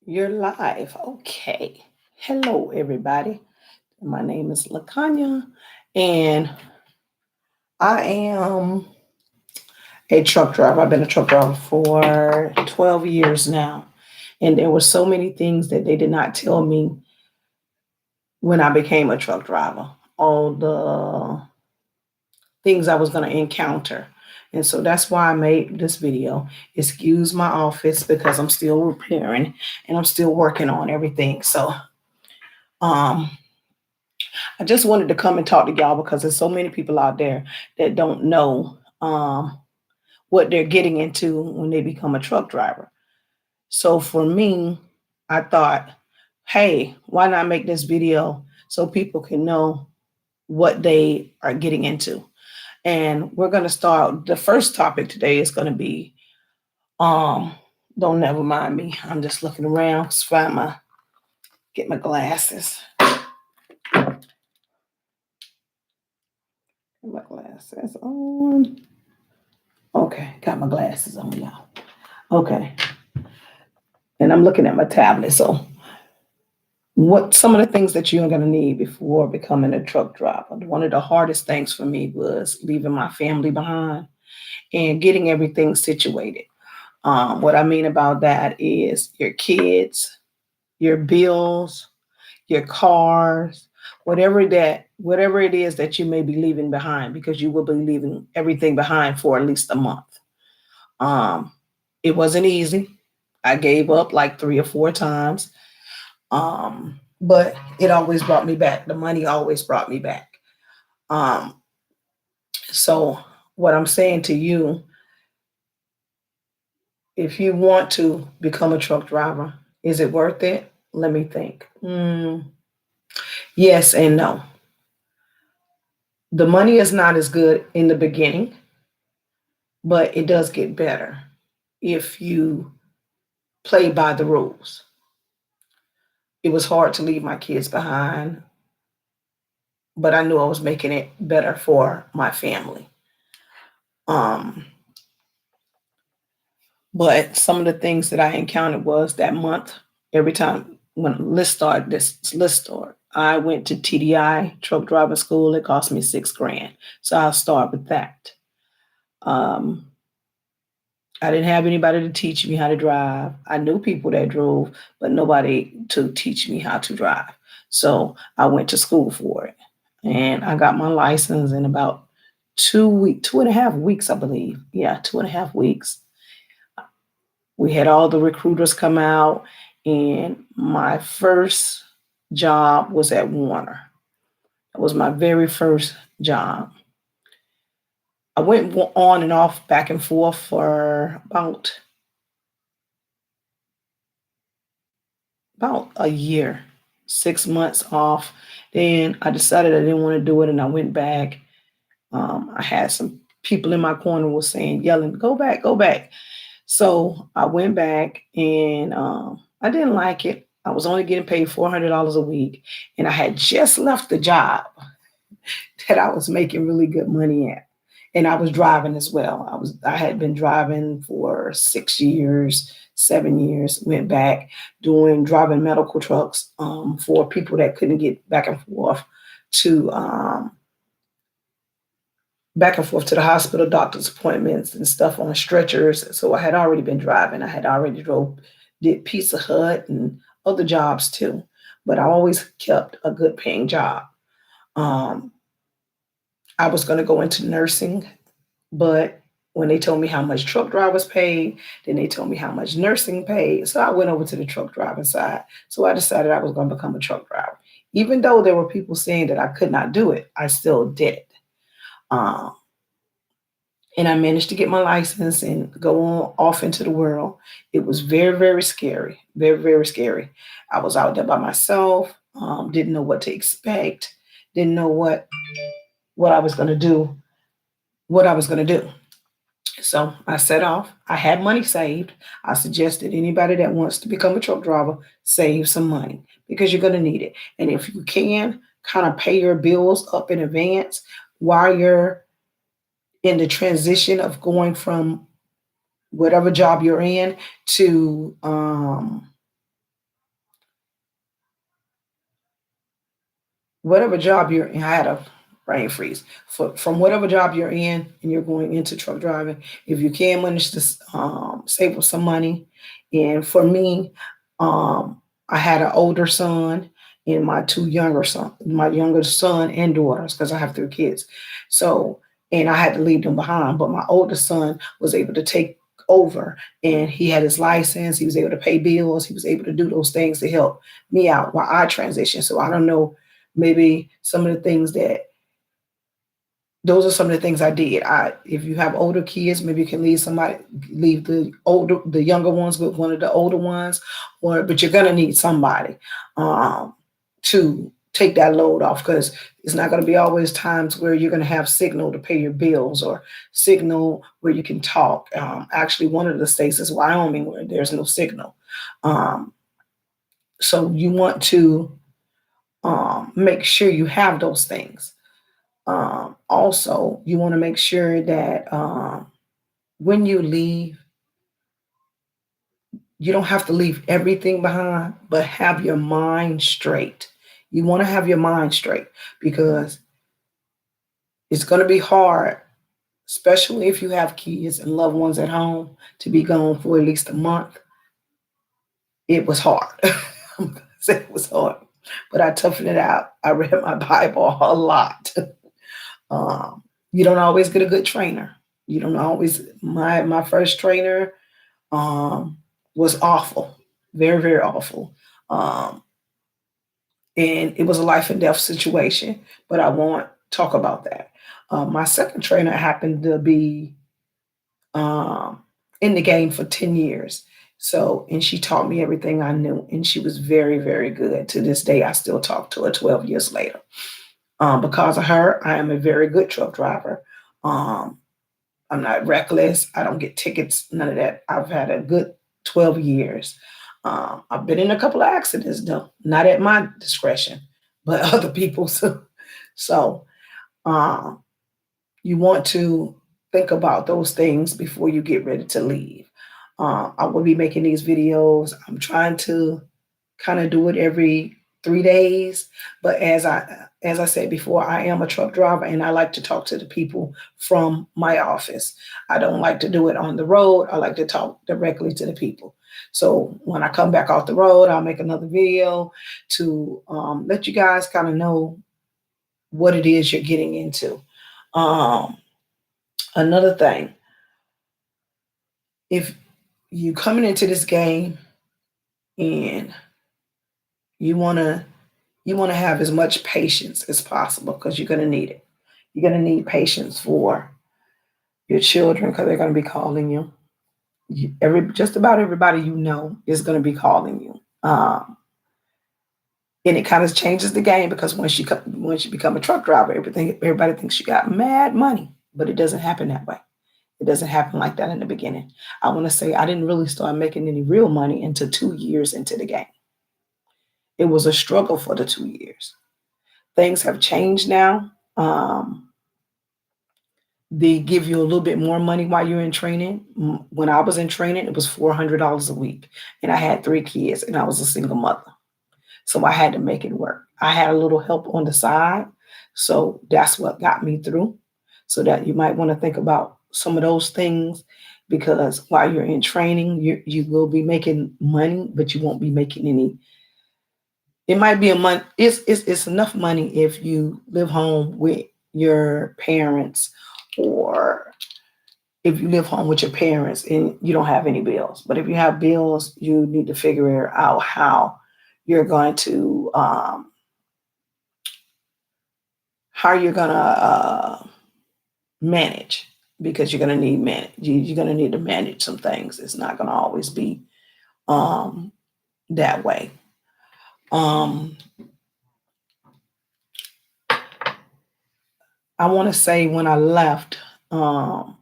You're live. Okay. Hello, everybody. My name is Lakanya, and I am a truck driver. I've been a truck driver for 12 years now. And there were so many things that they did not tell me when I became a truck driver, all the things I was going to encounter. And so that's why I made this video. Excuse my office because I'm still repairing and I'm still working on everything. So, um, I just wanted to come and talk to y'all because there's so many people out there that don't know what they're getting into when they become a truck driver. So for me, I thought, hey, why not make this video so people can know what they are getting into? And we're going to start. The first topic today is going to be, um, don't never mind me. I'm just looking around, get my glasses. Get my glasses on. Okay, got my glasses on, y'all. Okay. And I'm looking at my tablet. So, what some of the things that you're going to need before becoming a truck driver? One of the hardest things for me was leaving my family behind and getting everything situated. What I mean about that is your kids, your bills, your cars, whatever it is that you may be leaving behind, because you will be leaving everything behind for at least a month. Um, it wasn't easy. I gave up like 3 or 4 times. But it always brought me back. The money always brought me back. Um, so what I'm saying to you, if you want to become a truck driver, is it worth it? Let me think. Yes and no. The money is not as good in the beginning, but it does get better if you play by the rules. It was hard to leave my kids behind, but I knew I was making it better for my family. Um, But some of the things that I encountered was that month, every time when this list started, I went to TDI truck driving school. It cost me 6 grand. So I'll start with that. Um, I didn't have anybody to teach me how to drive. I knew people that drove, but nobody to teach me how to drive. So I went to school for it. And I got my license in about 2 weeks, 2.5 weeks, I believe. Yeah, 2.5 weeks. We had all the recruiters come out, and my first job was at Warner. It was my very first job. I went on and off, back and forth for about a year, 6 months off. Then I decided I didn't want to do it, and I went back. I had some people in my corner was saying, yelling, "Go back, go back." So I went back, and I didn't like it. I was only getting paid $400 a week, and I had just left the job that I was making really good money at. And I was driving as well. I had been driving for 6 years, 7 years, went back doing driving medical trucks for people that couldn't get to back and forth to the hospital, doctor's appointments and stuff on stretchers. So I had already been driving. I had already did Pizza Hut and other jobs too. But I always kept a good paying job. Um, I was going to go into nursing, but when they told me how much truck drivers paid, then they told me how much nursing paid. So I went over to the truck driving side. So I decided I was going to become a truck driver. Even though there were people saying that I could not do it, I still did it. Um, and I managed to get my license and go on off into the world. It was very, very scary, very, very scary. I was out there by myself, didn't know what to expect, didn't know what I was going to do, what I was going to do. So I set off. I had money saved. I suggested anybody that wants to become a truck driver save some money because you're going to need it. And if you can, kind of pay your bills up in advance while you're in the transition of going from whatever job you're in to whatever job you're in, I had a brain freeze. From whatever job you're in and you're going into truck driving, if you can manage to save up some money. And for me, I had an older son and my two younger son, my younger son and daughters, because I have three kids. So, and I had to leave them behind. But my oldest son was able to take over, and he had his license. He was able to pay bills. He was able to do those things to help me out while I transition. So I don't know, maybe some of the things that those are some of the things I did. If you have older kids, maybe you can leave the younger ones with one of the older ones, but you're gonna need somebody um, to take that load off, because it's not gonna be always times where you're gonna have signal to pay your bills or signal where you can talk. Actually, one of the states is Wyoming where there's no signal. Um, so you want to make sure you have those things. Also, you want to make sure that when you leave, you don't have to leave everything behind, but have your mind straight. You want to have your mind straight because it's going to be hard, especially if you have kids and loved ones at home, to be gone for at least a month. It was hard. I'm going to say it was hard, but I toughened it out. I read my Bible a lot. Um, you don't always get a good trainer. You don't always. My first trainer was awful, very very awful, um, and it was a life and death situation. But I won't talk about that. My second trainer happened to be um, in the game for 10 years. So, and she taught me everything I knew, and she was very very good. To this day, I still talk to her 12 years later. Because of her, I am a very good truck driver. Um, I'm not reckless. I don't get tickets, none of that. I've had a good 12 years. I've been in a couple of accidents, though, not at my discretion, but other people's. So um, you want to think about those things before you get ready to leave. I will be making these videos. I'm trying to kind of do it every 3 days. But as I said before, I am a truck driver and I like to talk to the people from my office. I don't like to do it on the road. I like to talk directly to the people. So when I come back off the road, I'll make another video to let you guys kind of know what it is you're getting into. Um, Another thing, if you coming into this game and you wanna you want to have as much patience as possible because you're going to need it. You're going to need patience for your children because they're going to be calling you. Just about everybody you know is going to be calling you, and it kind of changes the game because once you become a truck driver, everybody thinks you got mad money, but it doesn't happen that way. It doesn't happen like that in the beginning. I want to say I didn't really start making any real money until 2 years into the game. It was a struggle for the 2 years. Things have changed now. They give you a little bit more money while you're in training. When I was in training, it was $400 a week, and I had three kids, and I was a single mother, so I had to make it work. I had a little help on the side, so that's what got me through. So that you might want to think about some of those things, because while you're in training, you will be making money, but you won't be making any. It might be a month. It's enough money if you live home with your parents, or if you live home with your parents and you don't have any bills. But if you have bills, you need to figure out how you're going to manage, because you're gonna need to manage some things. It's not gonna always be um, that way. Um, I want to say um,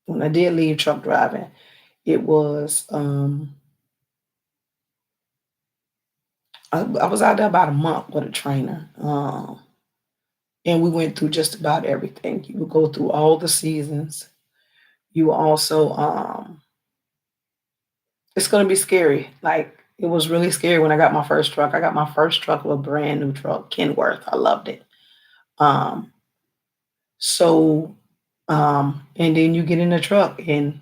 when I did leave truck driving, it was I was out there about a month with a trainer, and we went through just about everything. You would go through all the seasons. You also it's going to be scary. Like It was really scary when I got my first truck. I got my first truck with a brand new truck, Kenworth. I loved it. Um, so, and then you get in the truck and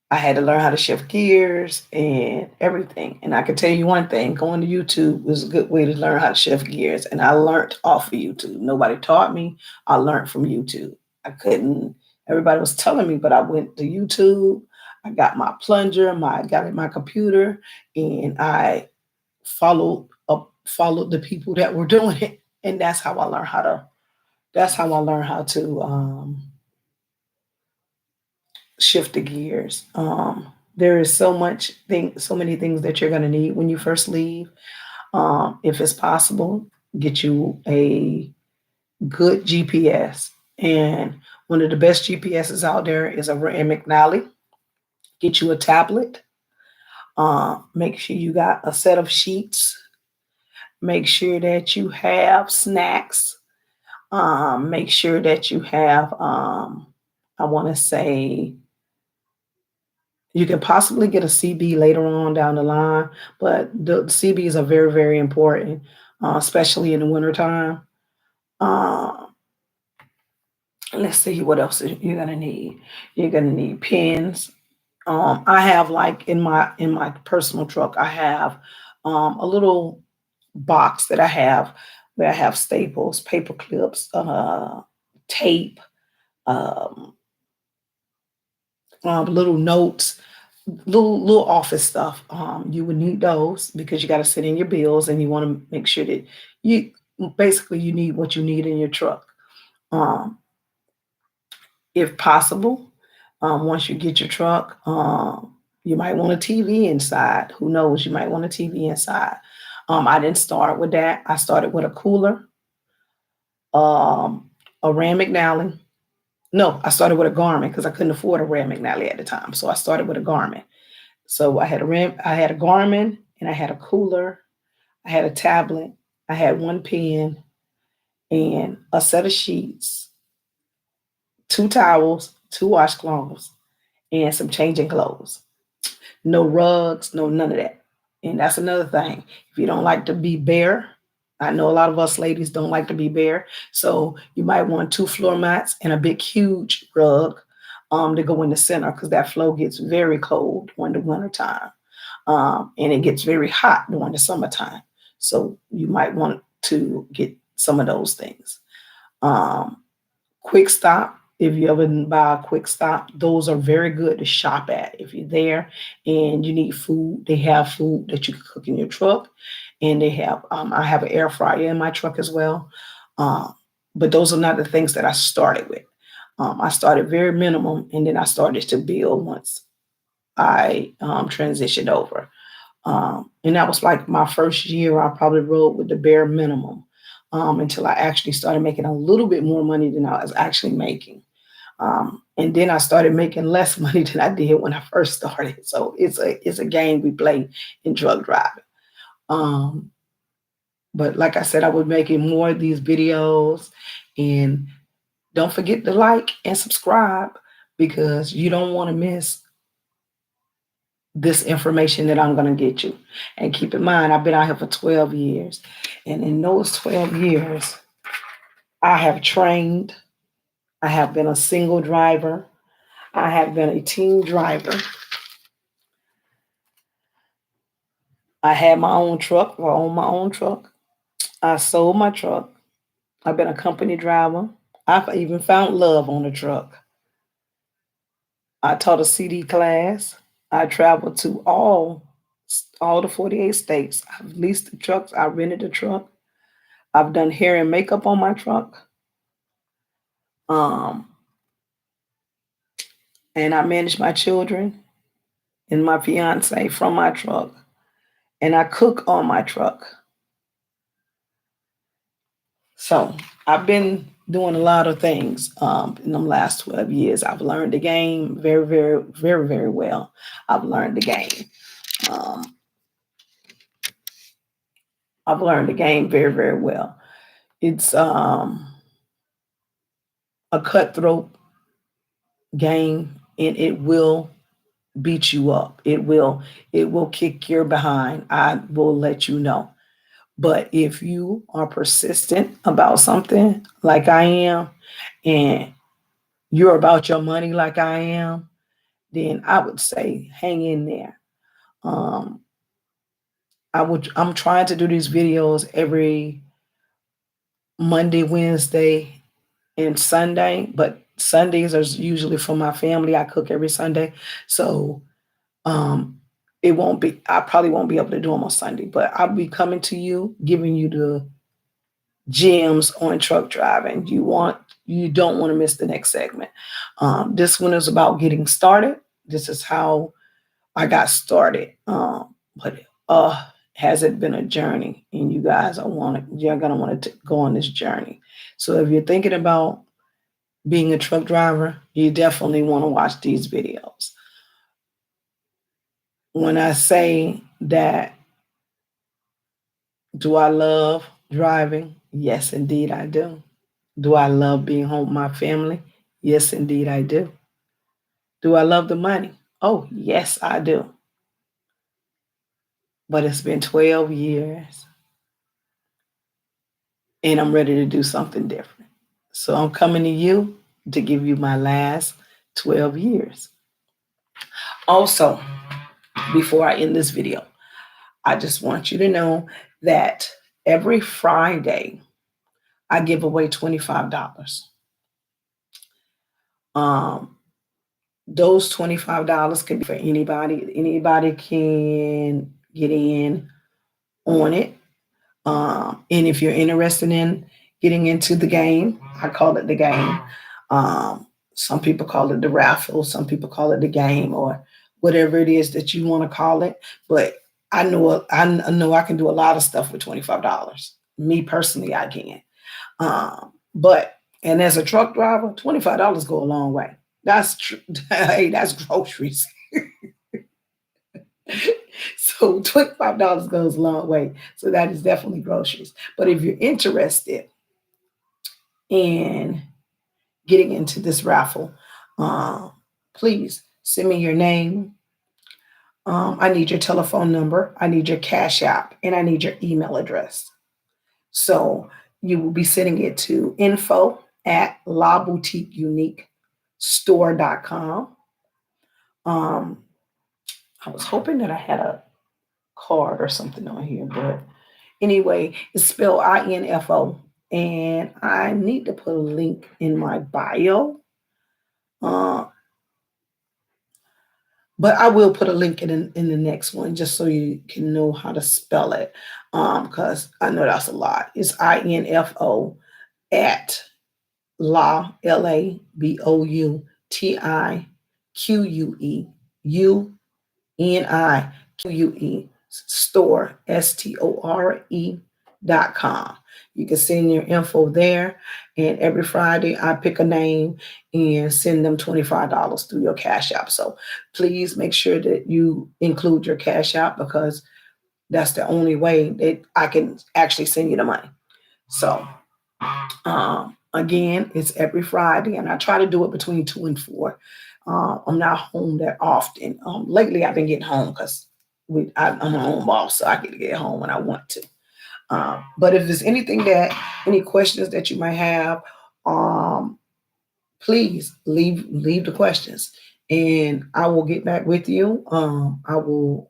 I had to learn how to shift gears and everything. And I can tell you one thing, going to YouTube was a good way to learn how to shift gears. And I learned off of YouTube. Nobody taught me. I learned from YouTube. I couldn't, everybody was telling me, but I went to YouTube. I got my plunger, I got in my computer, and I followed the people that were doing it. And that's how I learned how to shift the gears. There is so many things that you're going to need when you first leave. If it's possible, get you a good GPS. And one of the best GPSs out there is a Rand McNally. Get you a tablet. Make sure you got a set of sheets. Make sure that you have snacks. Make sure that you have, I want to say, you can possibly get a CB later on down the line, but the CBs are very, very important, especially in the wintertime. Uh, let's see what else you're gonna need. You're gonna need pens. I have like in my personal truck, I have a little box that I have where I have staples, paper clips, tape, um, little notes, little office stuff. You would need those because you got to sit in your bills, and you want to make sure that you basically you need what you need in your truck. Um, if possible, once you get your truck, you might want a TV inside. Who knows? You might want a TV inside. I didn't start with that. I started with a cooler, um, a Rand McNally. No, I started with a Garmin because I couldn't afford a Rand McNally at the time. So I started with a Garmin. So I had a Garmin, and I had a cooler, I had a tablet, I had one pen, and a set of sheets, two towels, two washcloths, and some changing clothes. No rugs, no none of that. And that's another thing. If you don't like to be bare, I know a lot of us ladies don't like to be bare, so you might want two floor mats and a big, huge rug to go in the center because that floor gets very cold during the winter time. And it gets very hot during the summertime. So you might want to get some of those things. Um, Quick Stop, if you ever buy a Quick Stop, those are very good to shop at. If you're there and you need food, they have food that you can cook in your truck, and they have. I have an air fryer in my truck as well. Um, but those are not the things that I started with. I started very minimum, and then I started to build once I transitioned over. And that was like my first year. I probably rode with the bare minimum until I actually started making a little bit more money than I was actually making. And then I started making less money than I did when I first started. So it's a game we play in drug driving. Um, but like I said, I was making more of these videos, and don't forget to like and subscribe because you don't want to miss this information that I'm going to get you. And keep in mind, I've been out here for 12 years. And in those 12 years, I have trained, I have been a single driver, I have been a team driver. I had my own truck, or own my own truck. I sold my truck. I've been a company driver. I've even found love on the truck. I taught a CD class. I traveled to all the 48 states. I've leased the trucks. I rented the truck. I've done hair and makeup on my truck. Um, and I manage my children and my fiance from my truck. And I cook on my truck. So I've been doing a lot of things in the last 12 years. I've learned the game very, very, very, very well. I've learned the game. Um, I've learned the game very, very well. It's a cutthroat game, and it will beat you up. It will kick your behind. I will let you know. But if you are persistent about something like I am, and you're about your money like I am, then I would say hang in there. Um, I'm trying to do these videos every Monday, Wednesday, and Sunday, but Sundays are usually for my family. I cook every Sunday. So um it won't be I probably won't be able to do them on Sunday, but I'll be coming to you, giving you the gems on truck driving. You don't want to miss the next segment. This one is about getting started. This is how I got started. But has it been a journey? And you're gonna want to go on this journey. So if you're thinking about being a truck driver, you definitely want to watch these videos. When I say that, do I love driving? Yes, indeed, I do. Do I love being home with my family? Yes, indeed, I do. Do I love the money? Oh, yes, I do. But it's been 12 years and I'm ready to do something different. So I'm coming to you to give you my last 12 years. Also, before I end this video, I just want you to know that every Friday I give away $25. Um, those $25 can be for anybody. Anybody can get in on it. And if you're interested in getting into the game, I call it the game. Some people call it the raffle, some people call it the game, or whatever it is that you want to call it. But I know I can do a lot of stuff with $25. Me personally, I can. But and as a truck driver, $25 go a long way. That's true. Hey, that's groceries. So $25 goes a long way. So that is definitely groceries. But if you're interested in getting into this raffle, um, please send me your name. I need your telephone number. I need your cash app, and I need your email address. So you will be sending it to info at laboutiqueuniquestore.com. Um, I was hoping that I had a card or something on here, but anyway, it's spelled INFO. And I need to put a link in my bio. Uh, but I will put a link in the next one just so you can know how to spell it. Because I know that's a lot. It's INFO at LABOUTIQUEUNIQUE store store.com. You can send your info there, and every Friday I pick a name and send them $25 through your Cash App. So please make sure that you include your Cash App because that's the only way that I can actually send you the money. So again, it's every Friday, and I try to do it between 2 and 4. I'm not home that often. Lately, I've been getting home because I'm a home boss, so I get to get home when I want to. But if there's any questions that you might have, um, please leave the questions, and I will get back with you. I will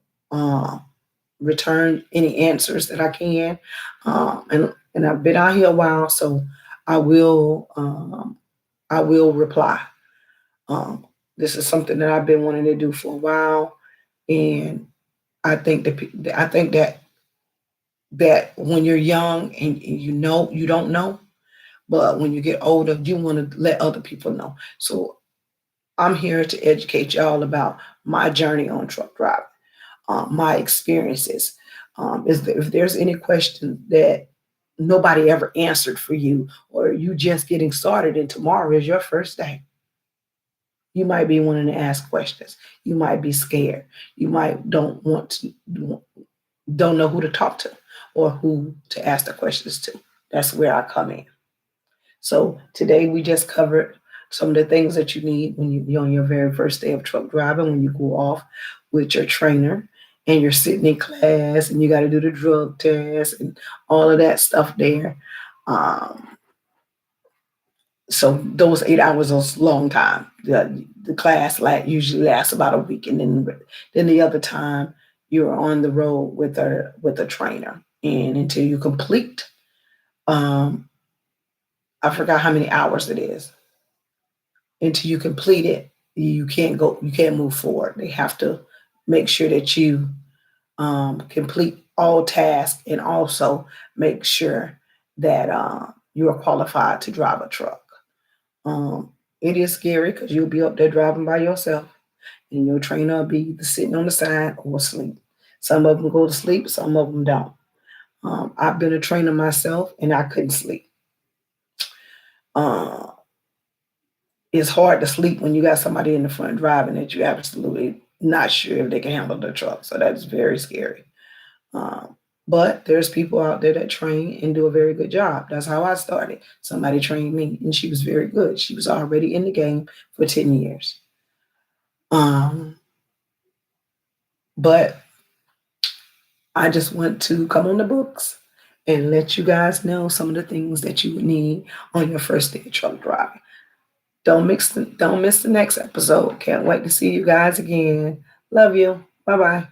return any answers that I can. And I've been out here a while, so I will I will reply. Um, this is something that I've been wanting to do for a while, and I think that when you're young and you don't know, but when you get older, you want to let other people know. So I'm here to educate y'all about my journey on truck driving, my experiences. If there's any question that nobody ever answered for you, or you just getting started and tomorrow is your first day, you might be wanting to ask questions. You might be scared. You might don't know who to talk to or who to ask the questions to. That's where I come in. So today we just covered some of the things that you need when you're on your very first day of truck driving, when you go off with your trainer and you're sitting in class and you got to do the drug test and all of that stuff there. Um, so those 8 hours is a long time. The class usually lasts about a week, and then the other time you're on the road with a trainer, and until you complete, um, I forgot how many hours it is. Until you complete it, you can't go. You can't move forward. They have to make sure that you complete all tasks, and also make sure that you are qualified to drive a truck. Um, it is scary because you'll be up there driving by yourself, and your trainer will be either sitting on the side or asleep. Some of them go to sleep, some of them don't. I've been a trainer myself, and I couldn't sleep. Uh, it's hard to sleep when you got somebody in the front driving that you absolutely not sure if they can handle the truck. So that is very scary. Um, but there's people out there that train and do a very good job. That's how I started. Somebody trained me, and she was very good. She was already in the game for 10 years. Um, but I just want to come on the books and let you guys know some of the things that you would need on your first day of truck driving. Don't miss the next episode. Can't wait to see you guys again. Love you. Bye bye.